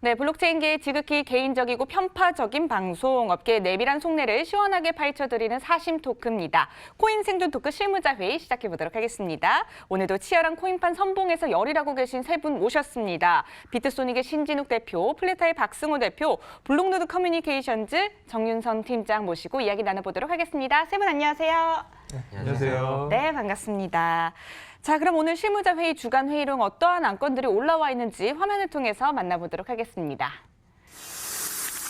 네, 블록체인계의 지극히 개인적이고 편파적인 방송, 업계의 내밀한 속내를 시원하게 파헤쳐드리는 사심 토크입니다. 코인 생존 토크 실무자 회의 시작해보도록 하겠습니다. 오늘도 치열한 코인판 선봉에서 열일하고 계신 세 분 모셨습니다. 비트소닉의 신진욱 대표, 플레타의 박승호 대표, 블록노드 커뮤니케이션즈 정윤선 팀장 모시고 이야기 나눠보도록 하겠습니다. 세 분 안녕하세요. 네, 안녕하세요. 네, 반갑습니다. 자, 그럼 오늘 실무자 회의 주간 회의록 어떠한 안건들이 올라와 있는지 화면을 통해서 만나보도록 하겠습니다.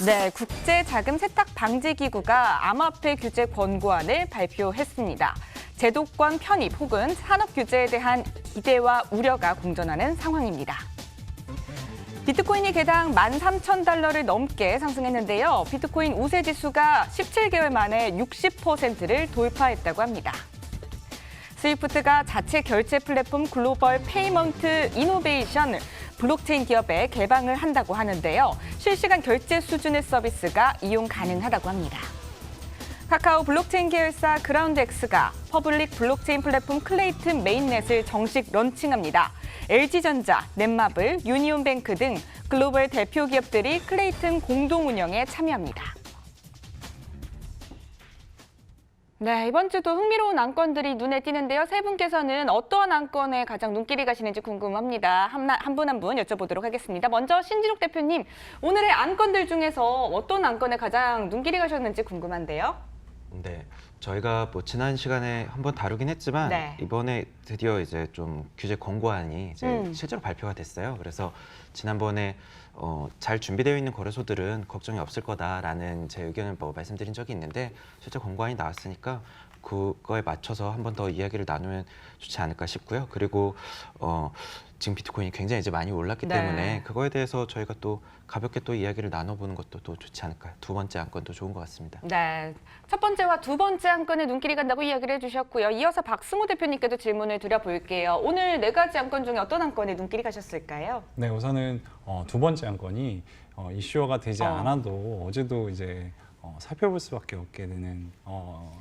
네, 국제자금세탁방지기구가 암호화폐 규제 권고안을 발표했습니다. 제도권 편입 혹은 산업 규제에 대한 기대와 우려가 공존하는 상황입니다. 비트코인이 개당 13,000달러를 넘게 상승했는데요. 비트코인 우세 지수가 17개월 만에 60%를 돌파했다고 합니다. 스위프트가 자체 결제 플랫폼 글로벌 페이먼트 이노베이션 블록체인 기업에 개방을 한다고 하는데요. 실시간 결제 수준의 서비스가 이용 가능하다고 합니다. 카카오 블록체인 계열사 그라운드X가 퍼블릭 블록체인 플랫폼 클레이튼 메인넷을 정식 런칭합니다. LG전자, 넷마블, 유니온뱅크 등 글로벌 대표 기업들이 클레이튼 공동 운영에 참여합니다. 네, 이번 주도 흥미로운 안건들이 눈에 띄는데요. 세 분께서는 어떠한 안건에 가장 눈길이 가시는지 궁금합니다. 한 분 한 분 여쭤보도록 하겠습니다. 먼저 신진욱 대표님, 오늘의 안건들 중에서 어떤 안건에 가장 눈길이 가셨는지 궁금한데요. 네, 저희가 지난 시간에 한번 다루긴 했지만 네. 이번에 드디어 이제 좀 규제 권고안이 이제 실제로 발표가 됐어요. 그래서 지난번에 잘 준비되어 있는 거래소들은 걱정이 없을 거다라는 제 의견을 말씀드린 적이 있는데 실제 권고안이 나왔으니까 그거에 맞춰서 한 번 더 이야기를 나누면 좋지 않을까 싶고요. 그리고 지금 비트코인이 굉장히 이제 많이 올랐기 네. 때문에 그거에 대해서 저희가 또 가볍게 또 이야기를 나눠보는 것도 또 좋지 않을까. 두 번째 안건도 좋은 것 같습니다. 네, 첫 번째와 두 번째 안건에 눈길이 간다고 이야기를 해주셨고요. 이어서 박승호 대표님께도 질문을 드려볼게요. 오늘 네 가지 안건 중에 어떤 안건에 눈길이 가셨을까요? 네, 우선은 두 번째 안건이 이슈화가 되지 않아도 어제도 이제 살펴볼 수밖에 없게 되는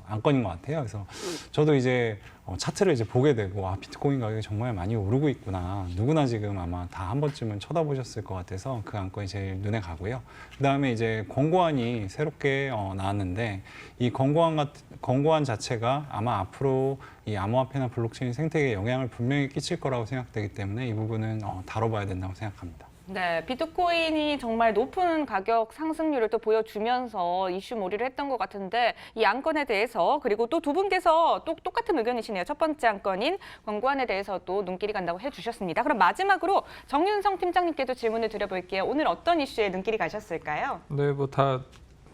안건인 것 같아요. 그래서 저도 이제 차트를 이제 보게 되고 비트코인 가격이 정말 많이 오르고 있구나. 누구나 지금 아마 다 한 번쯤은 쳐다보셨을 것 같아서 그 안건이 제일 눈에 가고요. 그다음에 이제 권고안이 새롭게 나왔는데 이 권고안 자체가 아마 앞으로 이 암호화폐나 블록체인 생태계에 영향을 분명히 끼칠 거라고 생각되기 때문에 이 부분은 다뤄봐야 된다고 생각합니다. 네, 비트코인이 정말 높은 가격 상승률을 또 보여주면서 이슈 몰이를 했던 것 같은데 이 안건에 대해서 그리고 또 두 분께서 또 똑같은 의견이시네요. 첫 번째 안건인 권고안에 대해서도 눈길이 간다고 해주셨습니다. 그럼 마지막으로 정윤성 팀장님께도 질문을 드려볼게요. 오늘 어떤 이슈에 눈길이 가셨을까요? 네, 뭐 다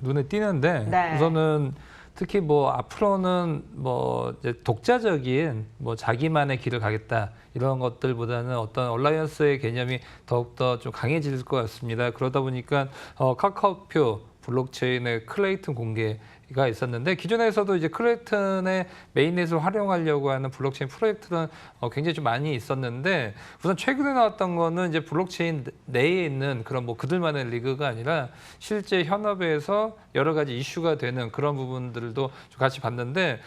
눈에 띄는데 네. 우선은 특히 앞으로는 이제 독자적인 자기만의 길을 가겠다 이런 것들보다는 어떤 얼라이언스의 개념이 더욱더 좀 강해질 것 같습니다. 그러다 보니까 카카오표 블록체인의 클레이튼 공개가 있었는데 기존에서도 이제 클레이튼의 메인넷을 활용하려고 하는 블록체인 프로젝트는 굉장히 좀 많이 있었는데 우선 최근에 나왔던 거는 이제 블록체인 내에 있는 그런 그들만의 리그가 아니라 실제 현업에서 여러 가지 이슈가 되는 그런 부분들도 좀 같이 봤는데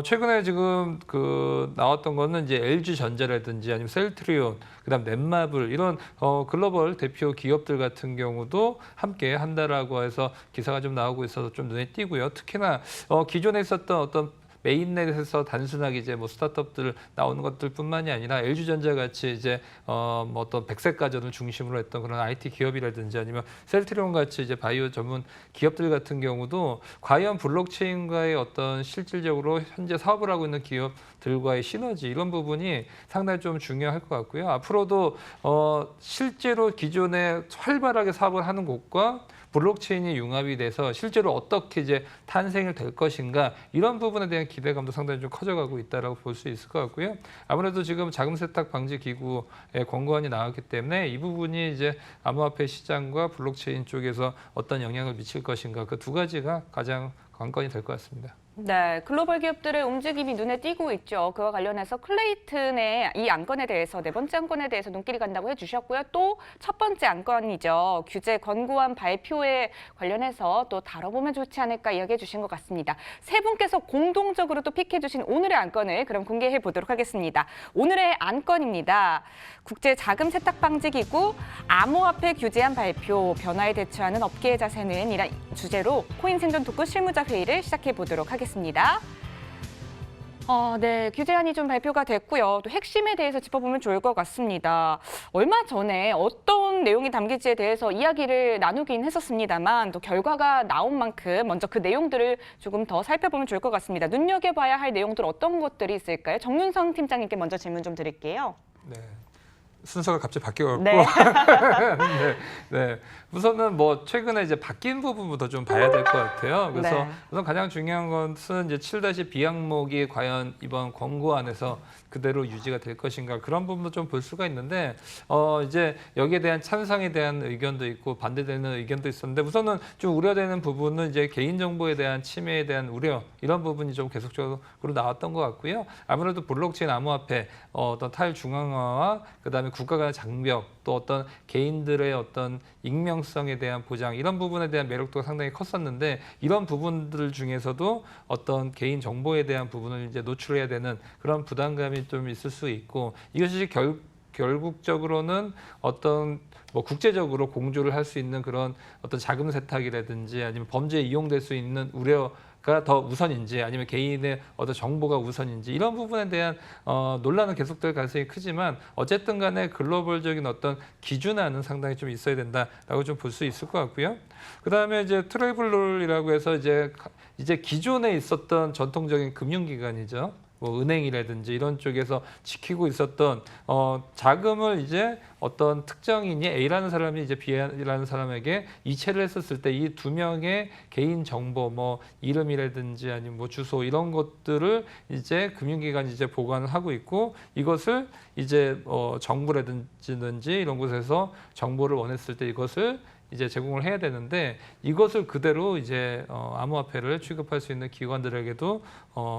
최근에 지금 나왔던 거는 이제 LG전자라든지 아니면 셀트리온 그다음 넷마블 이런 글로벌 대표 기업들 같은 경우도 함께 한다라고 해서 기사가 좀 나오고 있어서 좀 눈에 띄고요. 특히나 기존에 있었던 어떤 메인넷에서 단순하게 이제 스타트업들 나오는 것들뿐만이 아니라 LG전자 같이 이제 어떤 백색 가전을 중심으로 했던 그런 IT 기업이라든지 아니면 셀트리온 같이 이제 바이오 전문 기업들 같은 경우도 과연 블록체인과의 어떤 실질적으로 현재 사업을 하고 있는 기업들과의 시너지 이런 부분이 상당히 좀 중요할 것 같고요. 앞으로도 실제로 기존에 활발하게 사업을 하는 곳과 블록체인이 융합이 돼서 실제로 어떻게 이제 탄생이 될 것인가 이런 부분에 대한 기대감도 상당히 좀 커져가고 있다라고 볼 수 있을 것 같고요. 아무래도 지금 자금세탁 방지 기구의 권고안이 나왔기 때문에 이 부분이 이제 암호화폐 시장과 블록체인 쪽에서 어떤 영향을 미칠 것인가 그 두 가지가 가장 관건이 될 것 같습니다. 네, 글로벌 기업들의 움직임이 눈에 띄고 있죠. 그와 관련해서 클레이튼의 이 안건에 대해서 네 번째 안건에 대해서 눈길이 간다고 해주셨고요. 또 첫 번째 안건이죠. 규제 권고안 발표에 관련해서 또 다뤄보면 좋지 않을까 이야기해 주신 것 같습니다. 세 분께서 공동적으로 또 픽해 주신 오늘의 안건을 그럼 공개해 보도록 하겠습니다. 오늘의 안건입니다. 국제 자금 세탁 방지 기구 암호화폐 규제안 발표, 변화에 대처하는 업계의 자세는 이란 주제로 코인 생존 토크 실무자 회의를 시작해 보도록 하겠습니다. 네, 규제안이 좀 발표가 됐고요. 또 핵심에 대해서 짚어보면 좋을 것 같습니다. 얼마 전에 어떤 내용이 담길지에 대해서 이야기를 나누긴 했었습니다만 또 결과가 나온 만큼 먼저 그 내용들을 조금 더 살펴보면 좋을 것 같습니다. 눈여겨봐야 할 내용들 어떤 것들이 있을까요? 정윤성 팀장님께 먼저 질문 좀 드릴게요. 네. 순서가 갑자기 바뀌어갖고 네. 네, 네. 우선은 뭐 최근에 이제 바뀐 부분부터 좀 봐야 될 것 같아요. 그래서 네. 우선 가장 중요한 것은 이제 7-B 항목이 과연 이번 권고안에서 그대로 유지가 될 것인가 그런 부분도 좀 볼 수가 있는데 이제 여기에 대한 찬성에 대한 의견도 있고 반대되는 의견도 있었는데 우선은 좀 우려되는 부분은 이제 개인정보에 대한 침해에 대한 우려 이런 부분이 좀 계속적으로 나왔던 것 같고요. 아무래도 블록체인 암호화폐 어떤 탈중앙화와 그다음에 국가 간의 장벽 또 어떤 개인들의 어떤 익명성에 대한 보장 이런 부분에 대한 매력도가 상당히 컸었는데 이런 부분들 중에서도 어떤 개인 정보에 대한 부분을 이제 노출해야 되는 그런 부담감이 좀 있을 수 있고 이것이 결국적으로는 어떤 뭐 국제적으로 공조를 할 수 있는 그런 어떤 자금 세탁이라든지 아니면 범죄에 이용될 수 있는 우려가 더 우선인지 아니면 개인의 어떤 정보가 우선인지 이런 부분에 대한 논란은 계속될 가능성이 크지만 어쨌든 간에 글로벌적인 어떤 기준화는 상당히 좀 있어야 된다라고 좀 볼 수 있을 것 같고요. 그다음에 이제 트래블룰이라고 해서 이제 기존에 있었던 전통적인 금융기관이죠. 뭐 은행이라든지 이런 쪽에서 지키고 있었던 자금을 이제 어떤 특정인이 A라는 사람이 이제 B라는 사람에게 이체를 했었을 때 이 두 명의 개인 정보 뭐 이름이라든지 아니면 뭐 주소 이런 것들을 이제 금융기관이 이제 보관을 하고 있고 이것을 이제 정부라든지 이런 곳에서 정보를 원했을 때 이것을 이제 제공을 해야 되는데 이것을 그대로 이제 암호화폐를 취급할 수 있는 기관들에게도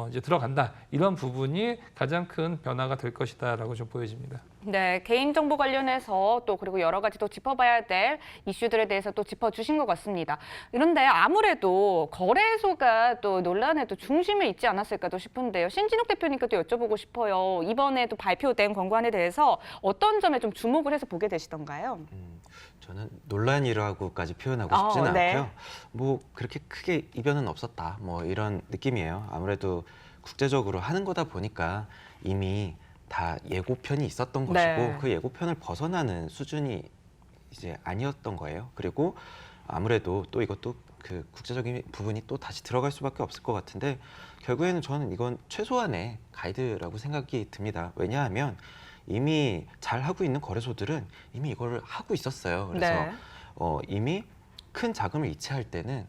이제 들어간다 이런 부분이 가장 큰 변화가 될 것이다라고 좀 보여집니다. 네, 개인정보 관련해서 또 그리고 여러 가지 또 짚어봐야 될 이슈들에 대해서 또 짚어주신 것 같습니다. 그런데 아무래도 거래소가 또 논란의 또 중심에 있지 않았을까도 싶은데요. 신진욱 대표님께 또 여쭤보고 싶어요. 이번에 또 발표된 권고안에 대해서 어떤 점에 좀 주목을 해서 보게 되시던가요? 저는 논란이라고까지 표현하고 싶지는 네. 않고요. 뭐 그렇게 크게 이변은 없었다. 뭐 이런 느낌이에요. 아무래도 국제적으로 하는 거다 보니까 이미 다 예고편이 있었던 것이고 네. 그 예고편을 벗어나는 수준이 이제 아니었던 거예요. 그리고 아무래도 또 이것도 그 국제적인 부분이 또 다시 들어갈 수밖에 없을 것 같은데 결국에는 저는 이건 최소한의 가이드라고 생각이 듭니다. 왜냐하면 이미 잘 하고 있는 거래소들은 이미 이걸 하고 있었어요. 그래서 네. 이미 큰 자금을 이체할 때는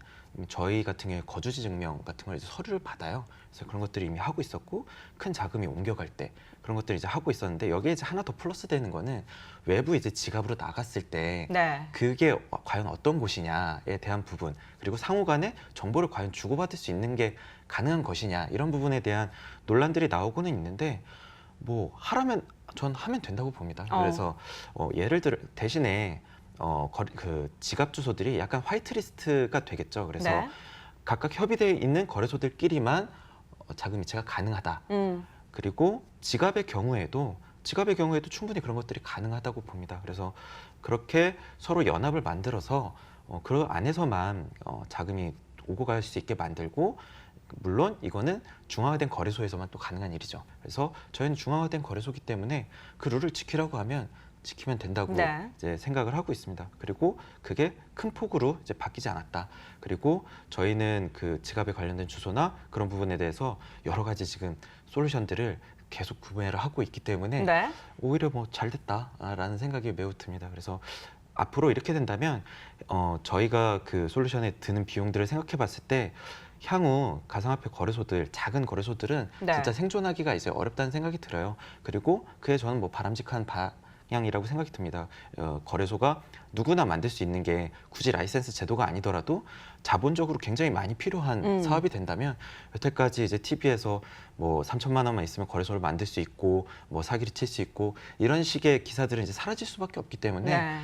저희 같은 경우에 거주지 증명 같은 걸 이제 서류를 받아요. 그래서 그런 것들이 이미 하고 있었고 큰 자금이 옮겨갈 때 그런 것들을 이제 하고 있었는데 여기에 이제 하나 더 플러스 되는 거는 외부 이제 지갑으로 나갔을 때 네. 그게 과연 어떤 곳이냐에 대한 부분 그리고 상호간에 정보를 과연 주고받을 수 있는 게 가능한 것이냐 이런 부분에 대한 논란들이 나오고는 있는데 뭐 하라면 전 하면 된다고 봅니다. 그래서 예를 들어 대신에 그 지갑 주소들이 약간 화이트리스트가 되겠죠. 그래서 네. 각각 협의되어 있는 거래소들끼리만 자금 이체가 가능하다. 그리고 지갑의 경우에도 충분히 그런 것들이 가능하다고 봅니다. 그래서 그렇게 서로 연합을 만들어서 그 안에서만 자금이 오고 갈 수 있게 만들고 물론 이거는 중앙화된 거래소에서만 또 가능한 일이죠. 그래서 저희는 중앙화된 거래소이기 때문에 그 룰을 지키라고 하면 지키면 된다고 네. 이제 생각을 하고 있습니다. 그리고 그게 큰 폭으로 이제 바뀌지 않았다. 그리고 저희는 그 지갑에 관련된 주소나 그런 부분에 대해서 여러 가지 지금 솔루션들을 계속 구매를 하고 있기 때문에 네. 오히려 뭐 잘 됐다라는 생각이 매우 듭니다. 그래서 앞으로 이렇게 된다면 저희가 그 솔루션에 드는 비용들을 생각해 봤을 때 향후 가상화폐 거래소들, 작은 거래소들은 네. 진짜 생존하기가 이제 어렵다는 생각이 들어요. 그리고 그에 저는 뭐 바람직한 방향이라고 생각이 듭니다. 거래소가 누구나 만들 수 있는 게 굳이 라이센스 제도가 아니더라도 자본적으로 굉장히 많이 필요한 사업이 된다면 여태까지 이제 TV에서 뭐 3천만 원만 있으면 거래소를 만들 수 있고 뭐 사기를 칠 수 있고 이런 식의 기사들은 이제 사라질 수밖에 없기 때문에 네.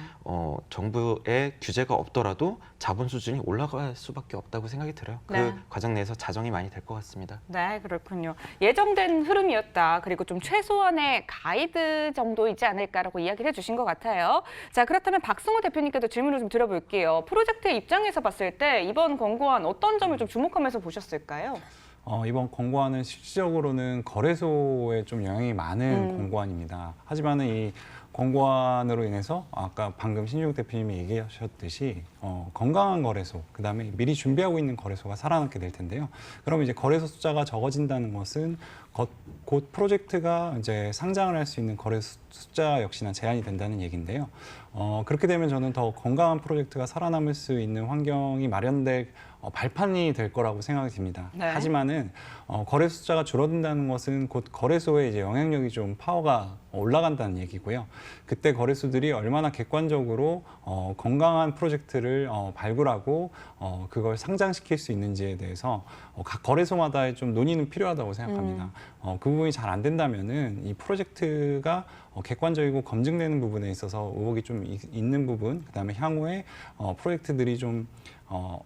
정부의 규제가 없더라도 자본 수준이 올라갈 수밖에 없다고 생각이 들어요. 네. 그 과정 내에서 자정이 많이 될 것 같습니다. 네, 그렇군요. 예정된 흐름이었다. 그리고 좀 최소한의 가이드 정도이지 않을까라고 이야기를 해주신 것 같아요. 자, 그렇다면 박승호 대표님께도 질문을 좀 드려볼게요. 프로젝트의 입장에서 봤을 때 이번 권고안 어떤 점을 좀 주목하면서 보셨을까요? 이번 권고안은 실질적으로는 거래소에 좀 영향이 많은 권고안입니다. 하지만은 이 권고안으로 인해서 아까 방금 신중 대표님이 얘기하셨듯이 건강한 거래소, 그다음에 미리 준비하고 있는 거래소가 살아남게 될 텐데요. 그럼 이제 거래소 숫자가 적어진다는 것은 곧 프로젝트가 이제 상장을 할 수 있는 거래소 숫자 역시나 제한이 된다는 얘기인데요. 그렇게 되면 저는 더 건강한 프로젝트가 살아남을 수 있는 환경이 마련될 발판이 될 거라고 생각이 듭니다. 네. 하지만은 거래소 숫자가 줄어든다는 것은 곧 거래소의 이제 영향력이 좀 파워가 올라간다는 얘기고요. 그때 거래소들이 얼마나 객관적으로 건강한 프로젝트를 발굴하고 그걸 상장시킬 수 있는지에 대해서 각 거래소마다의 좀 논의는 필요하다고 생각합니다. 그 부분이 잘 안 된다면은 이 프로젝트가 객관적이고 검증되는 부분에 있어서 의혹이 좀 있는 부분, 그다음에 향후에 프로젝트들이 좀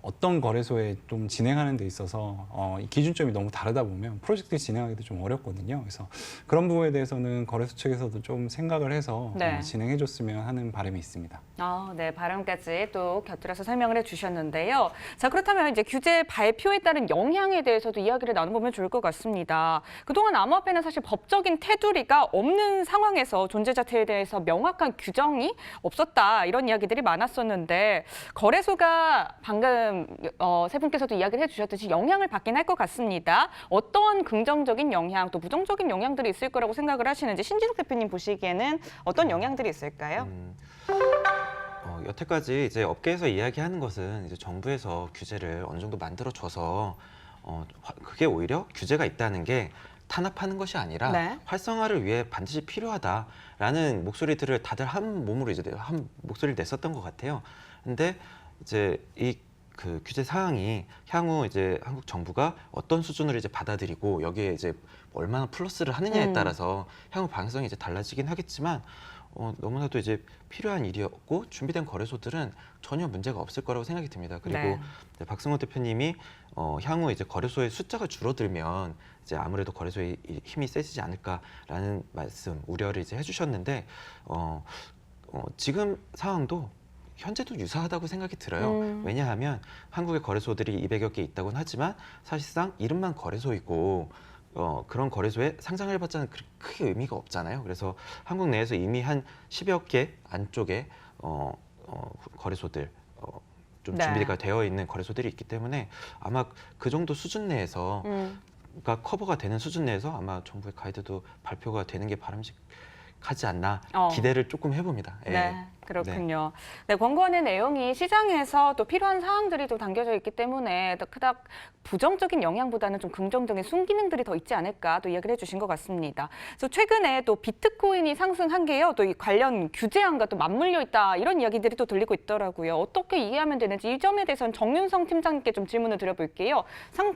어떤 거래소에 좀 진행하는 데 있어서 이 기준점이 너무 다르다 보면 프로젝트 진행하기도 좀 어렵거든요. 그래서 그런 부분에 대해서는 거래소 측에서도 좀 생각을 해서 네. 진행해 줬으면 하는 바람이 있습니다. 네, 발언까지 또 곁들여서 설명을 해주셨는데요. 자, 그렇다면 이제 규제 발표에 따른 영향에 대해서도 이야기를 나눠보면 좋을 것 같습니다. 그동안 암호화폐는 사실 법적인 테두리가 없는 상황에서 존재 자체에 대해서 명확한 규정이 없었다 이런 이야기들이 많았었는데 거래소가 방금 세 분께서도 이야기를 해주셨듯이 영향을 받긴 할 것 같습니다. 어떤 긍정적인 영향 또 부정적인 영향들이 있을 거라고 생각을 하시는지 신진욱 대표님 보시기에는 어떤 영향들이 있을까요? 여태까지 이제 업계에서 이야기하는 것은 이제 정부에서 규제를 어느 정도 만들어줘서 그게 오히려 규제가 있다는 게 탄압하는 것이 아니라 네. 활성화를 위해 반드시 필요하다라는 목소리들을 다들 한 몸으로 이제 한 목소리를 냈었던 것 같아요. 근데 이제 그 규제 사항이 향후 이제 한국 정부가 어떤 수준으로 이제 받아들이고 여기에 이제 얼마나 플러스를 하느냐에 따라서 향후 방향성이 이제 달라지긴 하겠지만 너무나도 이제 필요한 일이었고 준비된 거래소들은 전혀 문제가 없을 거라고 생각이 듭니다. 그리고 네. 박승호 대표님이 향후 이제 거래소의 숫자가 줄어들면 이제 아무래도 거래소의 힘이 세지지 않을까라는 말씀, 우려를 이제 해주셨는데 지금 상황도 현재도 유사하다고 생각이 들어요. 왜냐하면 한국의 거래소들이 200여 개 있다고는 하지만 사실상 이름만 거래소이고 그런 거래소에 상장을 해봤자는 크게 의미가 없잖아요. 그래서 한국 내에서 이미 한 10여 개 안쪽에 거래소들 좀 네. 준비가 되어 있는 거래소들이 있기 때문에 아마 그 정도 수준 내에서 그러니까 커버가 되는 수준 내에서 아마 정부의 가이드도 발표가 되는 게 바람직하지 않나 기대를 조금 해봅니다. 예. 네, 그렇군요. 네, 권고안의 내용이 시장에서 또 필요한 사항들이 또 담겨져 있기 때문에 더 그닥 부정적인 영향보다는 좀 긍정적인 순기능들이 더 있지 않을까 또 이야기를 해주신 것 같습니다. 그래서 최근에 또 비트코인이 상승한 게요, 또 이 관련 규제안과 또 맞물려 있다 이런 이야기들이 또 들리고 있더라고요. 어떻게 이해하면 되는지 이 점에 대해서는 정윤성 팀장님께 좀 질문을 드려볼게요.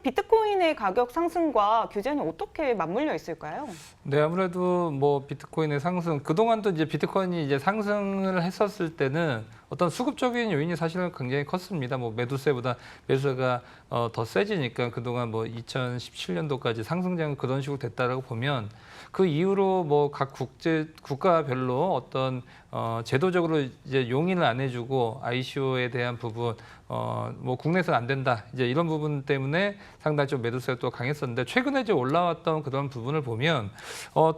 비트코인의 가격 상승과 규제는 어떻게 맞물려 있을까요? 네, 아무래도 뭐 비트코인의 상승, 그동안도 이제 비트코인이 이제 상승을 했었을 때는 어떤 수급적인 요인이 사실은 굉장히 컸습니다. 뭐 매도세보다 매수세가 더 세지니까 그동안 뭐 2017년도까지 상승장은 그런 식으로 됐다라고 보면 그 이후로 뭐 각 국가별로 어떤 제도적으로 이제 용인을 안 해주고 ICO에 대한 부분 뭐 국내에서는 안 된다 이제 이런 부분 때문에 상당히 좀 매도세가 또 강했었는데 최근에 이제 올라왔던 그런 부분을 보면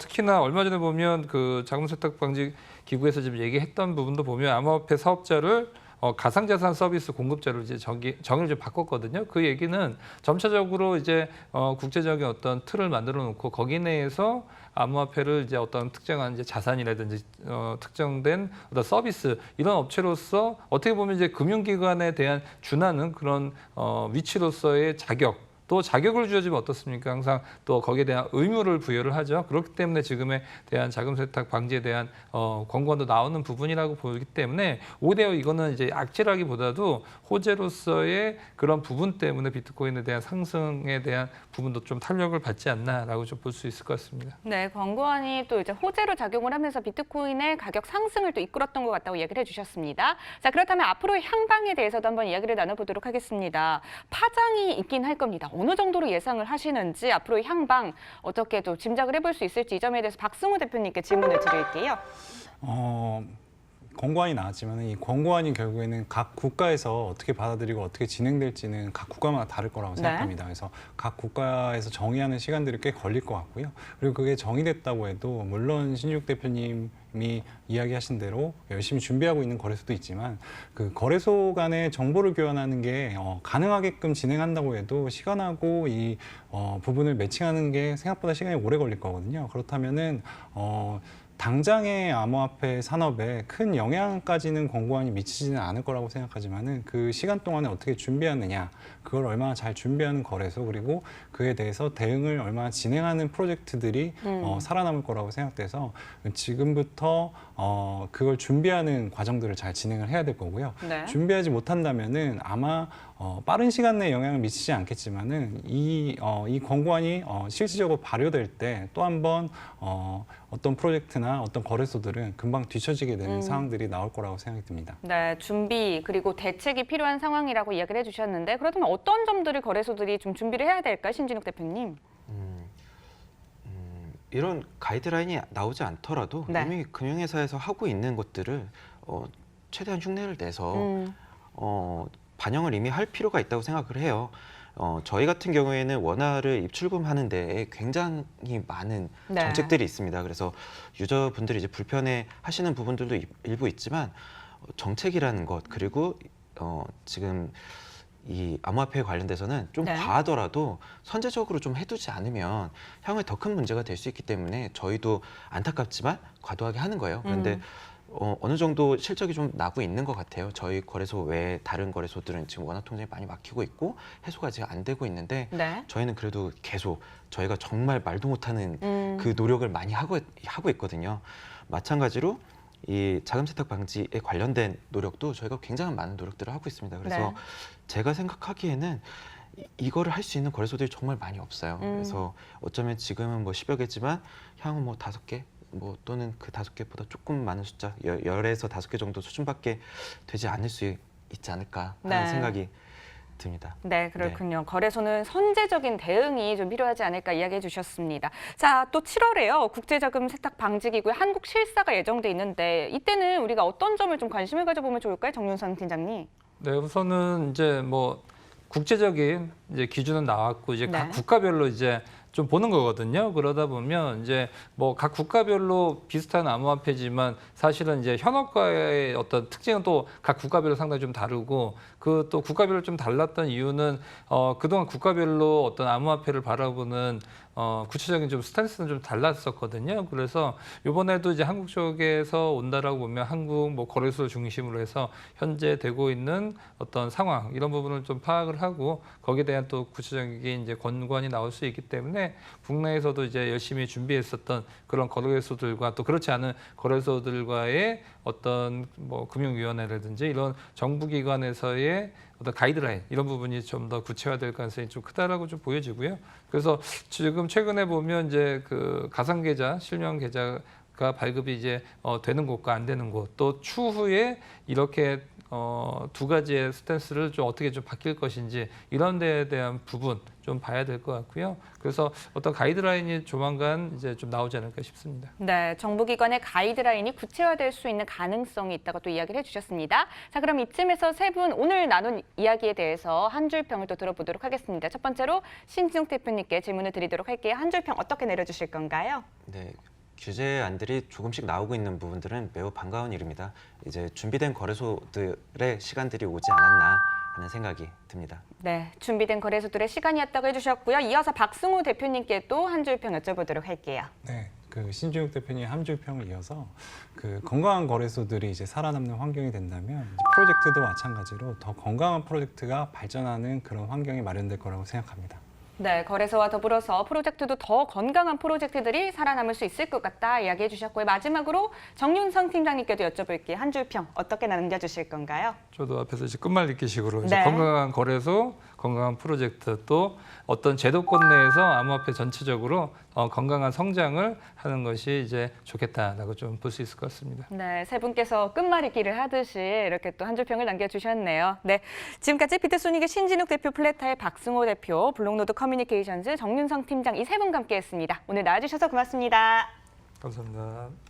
특히나 얼마 전에 보면 그 자금 세탁 방지 기구에서 지금 얘기했던 부분도 보면 암호화폐 사업자를 가상자산 서비스 공급자로 이제 정의를 좀 바꿨거든요. 그 얘기는 점차적으로 이제 국제적인 어떤 틀을 만들어 놓고 거기 내에서 암호화폐를 이제 어떤 특정한 이제 자산이라든지 특정된 어떤 서비스 이런 업체로서 어떻게 보면 이제 금융기관에 대한 준하는 그런 위치로서의 자격 또 자격을 주어지면 어떻습니까? 항상 또 거기에 대한 의무를 부여를 하죠. 그렇기 때문에 지금에 대한 자금 세탁 방지에 대한 권고안도 나오는 부분이라고 보기 때문에 오히려 이거는 이제 악재라기보다도 호재로서의 그런 부분 때문에 비트코인에 대한 상승에 대한 부분도 좀 탄력을 받지 않나라고 좀 볼 수 있을 것 같습니다. 네, 권고안이 또 이제 호재로 작용을 하면서 비트코인의 가격 상승을 또 이끌었던 것 같다고 얘기를 해주셨습니다. 자, 그렇다면 앞으로의 향방에 대해서도 한번 이야기를 나눠보도록 하겠습니다. 파장이 있긴 할 겁니다. 어느 정도로 예상을 하시는지 앞으로의 향방 어떻게 또 짐작을 해볼 수 있을지 이 점에 대해서 박승우 대표님께 질문을 드릴게요. 권고안이 나왔지만 이 권고안이 결국에는 각 국가에서 어떻게 받아들이고 어떻게 진행될지는 각 국가마다 다를 거라고 생각합니다. 그래서 각 국가에서 정의하는 시간들이 꽤 걸릴 것 같고요. 그리고 그게 정의됐다고 해도 물론 신juk 대표님이 이야기하신 대로 열심히 준비하고 있는 거래소도 있지만 그 거래소 간의 정보를 교환하는 게 가능하게끔 진행한다고 해도 시간하고 이 부분을 매칭하는 게 생각보다 시간이 오래 걸릴 거거든요. 그렇다면은 당장의 암호화폐 산업에 큰 영향까지는 권고안이 미치지는 않을 거라고 생각하지만은 그 시간 동안에 어떻게 준비하느냐, 그걸 얼마나 잘 준비하는 거래소 그리고 그에 대해서 대응을 얼마나 진행하는 프로젝트들이 살아남을 거라고 생각돼서 지금부터 그걸 준비하는 과정들을 잘 진행을 해야 될 거고요. 네. 준비하지 못한다면은 아마 빠른 시간 내에 영향을 미치지 않겠지만은 이 권고안이 실질적으로 발효될 때 또 한 번 어떤 프로젝트나 어떤 거래소들은 금방 뒤처지게 되는 상황들이 나올 거라고 생각이 듭니다. 네, 준비 그리고 대책이 필요한 상황이라고 이야기를 해주셨는데 그렇다면 어떤 점들을 거래소들이 좀 준비를 해야 될까요, 신진욱 대표님? 이런 가이드라인이 나오지 않더라도 네. 이미 금융회사에서 하고 있는 것들을 최대한 흉내를 내서 반영을 이미 할 필요가 있다고 생각을 해요. 저희 같은 경우에는 원화를 입출금하는 데 굉장히 많은 네. 정책들이 있습니다. 그래서 유저분들이 이제 불편해 하시는 부분들도 일부 있지만 정책이라는 것 그리고 지금 이 암호화폐에 관련돼서는 좀 네. 과하더라도 선제적으로 좀 해두지 않으면 향후에 더 큰 문제가 될 수 있기 때문에 저희도 안타깝지만 과도하게 하는 거예요. 그런데 어느 정도 실적이 좀 나고 있는 것 같아요. 저희 거래소 외에 다른 거래소들은 지금 원화 통장이 많이 막히고 있고 해소가 아직 안 되고 있는데 네. 저희는 그래도 계속 저희가 정말 말도 못하는 그 노력을 많이 하고 있거든요. 마찬가지로 이 자금 세탁 방지에 관련된 노력도 저희가 굉장히 많은 노력들을 하고 있습니다. 그래서 네. 제가 생각하기에는 이거를 할 수 있는 거래소들이 정말 많이 없어요. 그래서 어쩌면 지금은 뭐 10여 개지만 향후 뭐 5개 뭐 또는 그 5개보다 조금 많은 숫자 10에서 5개 정도 수준밖에 되지 않을 수 있지 않을까 하는 네. 생각이 듭니다. 네, 그렇군요. 거래소는 선제적인 대응이 좀 필요하지 않을까 이야기해 주셨습니다. 자, 또 7월에요. 국제자금 세탁 방지기구의 한국 실사가 예정돼 있는데 이때는 우리가 어떤 점을 좀 관심을 가져보면 좋을까요, 정윤선 팀장님? 네, 우선은 이제 뭐 국제적인 이제 기준은 나왔고 이제 각 네. 국가별로 이제 좀 보는 거거든요. 그러다 보면 이제 뭐 각 국가별로 비슷한 암호화폐지만 사실은 이제 현업과의 어떤 특징은 또 각 국가별로 상당히 좀 다르고 그 또 국가별로 좀 달랐던 이유는 그동안 국가별로 어떤 암호화폐를 바라보는 구체적인 좀 스탠스는 좀 달랐었거든요. 그래서 이번에도 이제 한국 쪽에서 온다라고 보면 한국 뭐 거래소 중심으로 해서 현재 되고 있는 어떤 상황 이런 부분을 좀 파악을 하고 거기에 대한 또 구체적인 이제 권고안이 나올 수 있기 때문에 국내에서도 이제 열심히 준비했었던 그런 거래소들과 또 그렇지 않은 거래소들과의 어떤 뭐 금융위원회라든지 이런 정부기관에서의 어떤 가이드라인 이런 부분이 좀 더 구체화될 가능성이 좀 크다라고 좀 보여지고요. 그래서 지금 최근에 보면 이제 그 가상 계좌, 실명 계좌가 발급이 이제 되는 곳과 안 되는 곳, 또 추후에 이렇게 두 가지의 스탠스를 좀 어떻게 좀 바뀔 것인지 이런 데에 대한 부분 좀 봐야 될 것 같고요. 그래서 어떤 가이드라인이 조만간 이제 좀 나오지 않을까 싶습니다. 네, 정부기관의 가이드라인이 구체화될 수 있는 가능성이 있다고 또 이야기를 해주셨습니다. 자, 그럼 이쯤에서 세 분 오늘 나눈 이야기에 대해서 한 줄 평을 또 들어보도록 하겠습니다. 첫 번째로 신진욱 대표님께 질문을 드리도록 할게요. 한 줄 평 어떻게 내려주실 건가요? 네, 규제안들이 조금씩 나오고 있는 부분들은 매우 반가운 일입니다. 이제 준비된 거래소들의 시간들이 오지 않았나 하는 생각이 듭니다. 네, 준비된 거래소들의 시간이었다고 해주셨고요. 이어서 박승우 대표님께 또 한 줄 평 여쭤보도록 할게요. 네, 그 신준욱 대표님 한 줄 평을 이어서 그 건강한 거래소들이 이제 살아남는 환경이 된다면 이제 프로젝트도 마찬가지로 더 건강한 프로젝트가 발전하는 그런 환경이 마련될 거라고 생각합니다. 네, 거래소와 더불어서 프로젝트도 더 건강한 프로젝트들이 살아남을 수 있을 것 같다 이야기해 주셨고요. 마지막으로 정윤성 팀장님께도 여쭤볼게요. 한 줄 평 어떻게 남겨주실 건가요? 저도 앞에서 이제 끝말잇기식으로 이제 네. 건강한 거래소, 건강한 프로젝트 또 어떤 제도권 내에서 암호화폐 전체적으로 건강한 성장을 하는 것이 이제 좋겠다라고 좀 볼 수 있을 것 같습니다. 네, 세 분께서 끝말잇기를 하듯이 이렇게 또 한 줄 평을 남겨주셨네요. 네, 지금까지 비트소닉의 신진욱 대표, 플레타의 박승호 대표, 블록노드 커뮤니케이션즈 정윤성 팀장 이 세 분과 함께했습니다. 오늘 나와주셔서 고맙습니다. 감사합니다.